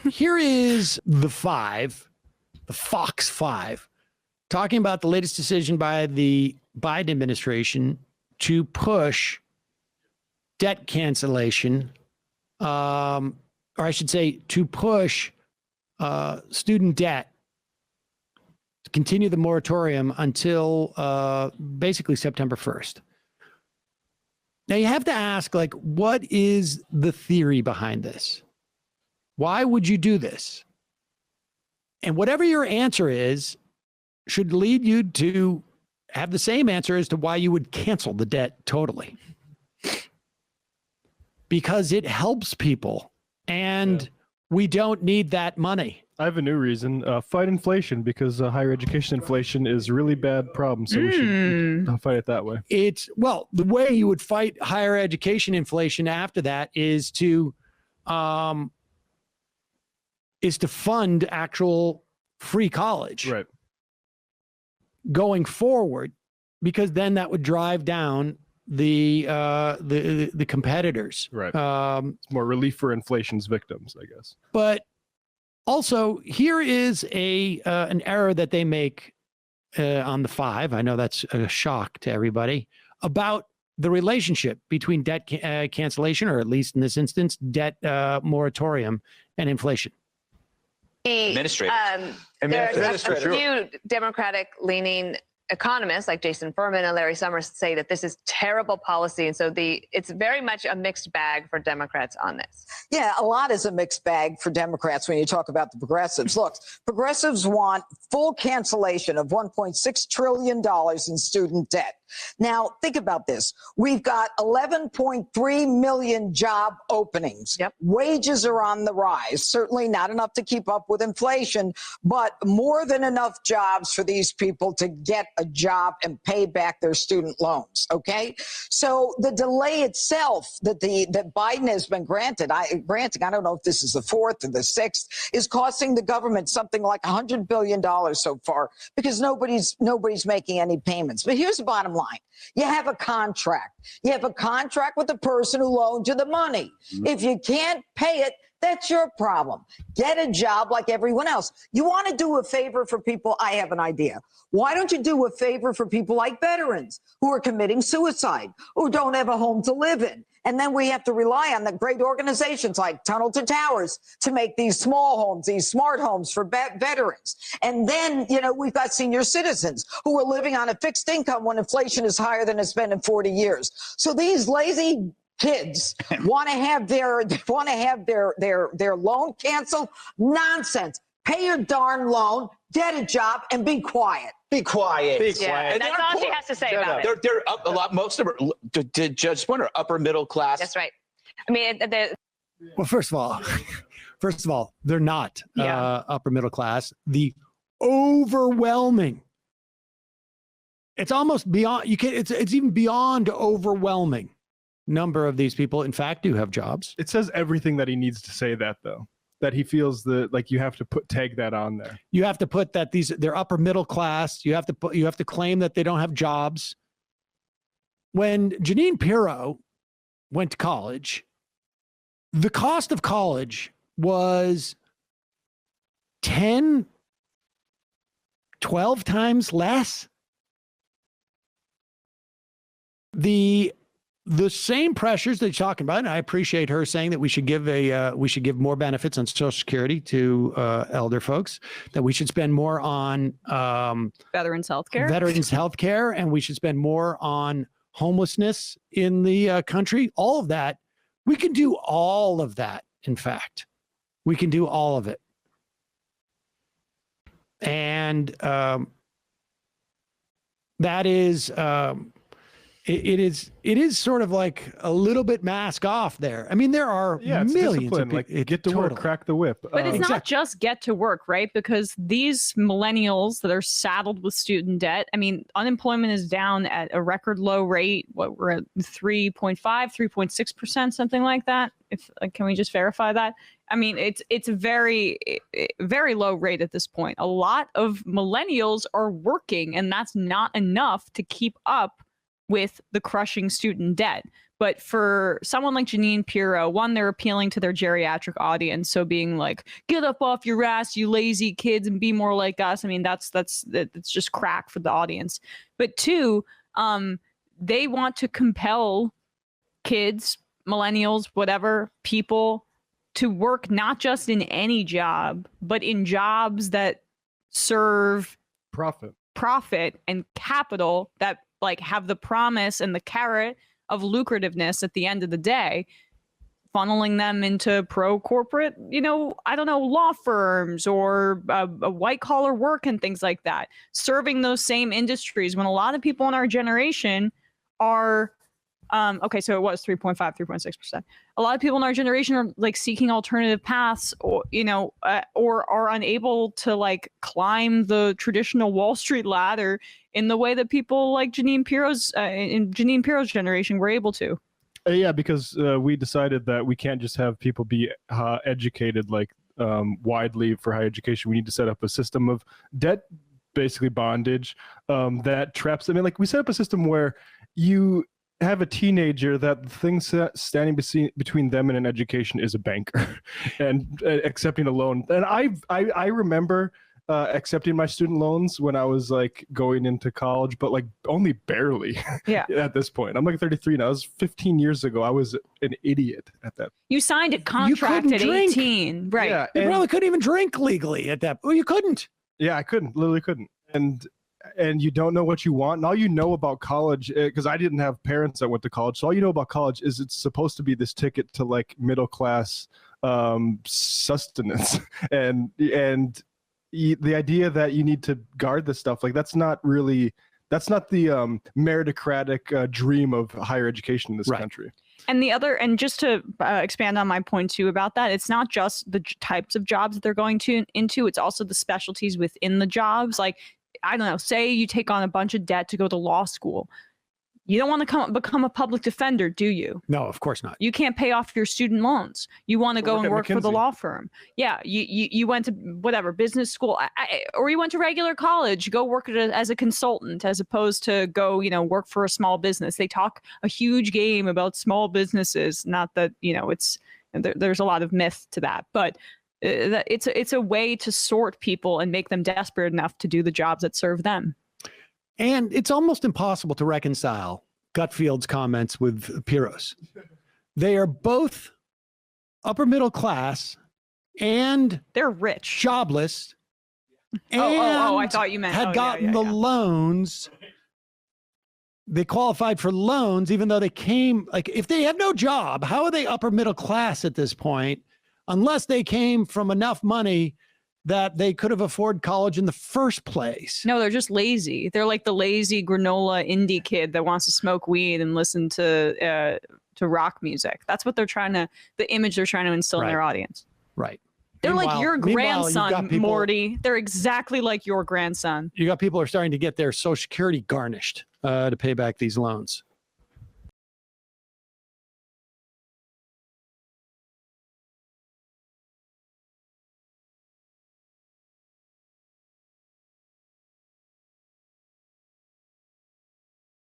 here is the Fox Five, talking about the latest decision by the Biden administration to push debt cancellation, or I should say to push student debt, to continue the moratorium until basically September 1st. Now you have to ask, like, what is the theory behind this? Why would you do this? And whatever your answer is, should lead you to have the same answer as to why you would cancel the debt totally. Because it helps people, and we don't need that money. I have a new reason. Fight inflation, because higher education inflation is a really bad problem. So we should fight it that way. Well, the way you would fight higher education inflation after that is to fund actual free college. Right. Going forward, because then that would drive down the competitors. Right. It's more relief for inflation's victims, I guess. But also, here is an error that they make on the Five. I know that's a shock to everybody, about the relationship between debt cancellation, or at least in this instance, debt moratorium, and inflation. There's a few Democratic-leaning economists like Jason Furman and Larry Summers say that this is terrible policy, and so it's very much a mixed bag for Democrats on this. Yeah, a lot is a mixed bag for Democrats when you talk about the progressives. Look, progressives want full cancellation of $1.6 trillion in student debt. Now, think about this. We've got 11.3 million job openings. Yep. Wages are on the rise. Certainly not enough to keep up with inflation, but more than enough jobs for these people to get a job and pay back their student loans. Okay? So the delay itself that Biden has been granting, I don't know if this is the fourth or the sixth, is costing the government something like $100 billion so far, because nobody's making any payments. But here's the bottom line. You have a contract. You have a contract with the person who loaned you the money. If you can't pay it, that's your problem. Get a job like everyone else. You want to do a favor for people? I have an idea. Why don't you do a favor for people like veterans who are committing suicide, who don't have a home to live in? And then we have to rely on the great organizations like Tunnel to Towers to make these small homes, these smart homes for veterans. And then, we've got senior citizens who are living on a fixed income when inflation is higher than it's been in 40 years. So these lazy kids want to have their loan canceled. Nonsense. Pay your darn loan, get a job, and be quiet. Be quiet. Be quiet. And that's all she has to say about it. They're up a lot. Most of them, to Judge Point, are upper middle class. That's right. I mean, well, first of all, they're not upper middle class. The overwhelming, it's almost beyond. It's even beyond overwhelming number of these people, in fact, do have jobs. It says everything that he needs to say that, though. That he feels that, like, you have to tag that on there. You have to put that they're upper middle class. You have to claim that they don't have jobs. When Jeanine Pirro went to college, the cost of college was 10, 12 times less. The same pressures that you're talking about, and I appreciate her saying that we should give more benefits on Social Security to elder folks, that we should spend more on veterans healthcare, and we should spend more on homelessness in the country. All of that, we can do all of that. In fact, we can do all of it, and that is. It is sort of like a little bit mask off there. I mean, there are millions of people. Like, get to work, crack the whip. But it's not just get to work, right? Because these millennials that are saddled with student debt, I mean, unemployment is down at a record low rate. We're at 3.5, 3.6%, something like that. Can we just verify that? I mean, it's a very, very low rate at this point. A lot of millennials are working, and that's not enough to keep up with the crushing student debt. But for someone like Jeanine Pirro, one, they're appealing to their geriatric audience. So being like, get up off your ass, you lazy kids, and be more like us. I mean, that's just crack for the audience. But two, they want to compel kids, millennials, whatever, people to work not just in any job, but in jobs that serve profit and capital, that like have the promise and the carrot of lucrativeness at the end of the day, funneling them into pro-corporate, I don't know, law firms or a white-collar work and things like that, serving those same industries when a lot of people in our generation are, okay, so it was 3.5, 3.6%. A lot of people in our generation are like seeking alternative paths, or, or are unable to like climb the traditional Wall Street ladder in the way that people like Jeanine Pirro's in Jeanine Pirro's generation were able to. Yeah, because we decided that we can't just have people be educated like widely for higher education. We need to set up a system of debt, basically bondage, that traps them. I mean, like we set up a system where you have a teenager that the thing standing between them and an education is a banker and accepting a loan. And I remember accepting my student loans when I was like going into college, but like only barely. Yeah. At this point, I'm like 33 now. That was 15 years ago. I was an idiot at that. You signed a contract at 18, right? Yeah, You probably couldn't even drink legally at that. Well, you couldn't. Yeah, I literally couldn't. And you don't know what you want. And all you know about college, because I didn't have parents that went to college, so all you know about college is it's supposed to be this ticket to like middle class sustenance, and the idea that you need to guard this stuff, like that's not the meritocratic dream of higher education in this country. And just to expand on my point too about that, it's not just the types of jobs that they're going into, it's also the specialties within the jobs. Like, I don't know, say you take on a bunch of debt to go to law school. You don't want to become a public defender, do you? No, of course not. You can't pay off your student loans. You want to go and work for the law firm. Yeah, you went to whatever, business school, or you went to regular college, go work as a consultant as opposed to go, work for a small business. They talk a huge game about small businesses. Not that, there's a lot of myth to that, but it's a way to sort people and make them desperate enough to do the jobs that serve them. And it's almost impossible to reconcile Gutfield's comments with Pirro's. They are both upper middle class and they're rich, jobless. And I thought you meant had gotten the loans. They qualified for loans, even though they came, like, if they have no job, how are they upper middle class at this point? Unless they came from enough money that they could have afforded college in the first place. No, they're just lazy. They're like the lazy granola indie kid that wants to smoke weed and listen to rock music. That's what the image they're trying to instill in their audience. Right. They're like your grandson, Morty. They're exactly like your grandson. You got people who are starting to get their Social Security garnished to pay back these loans.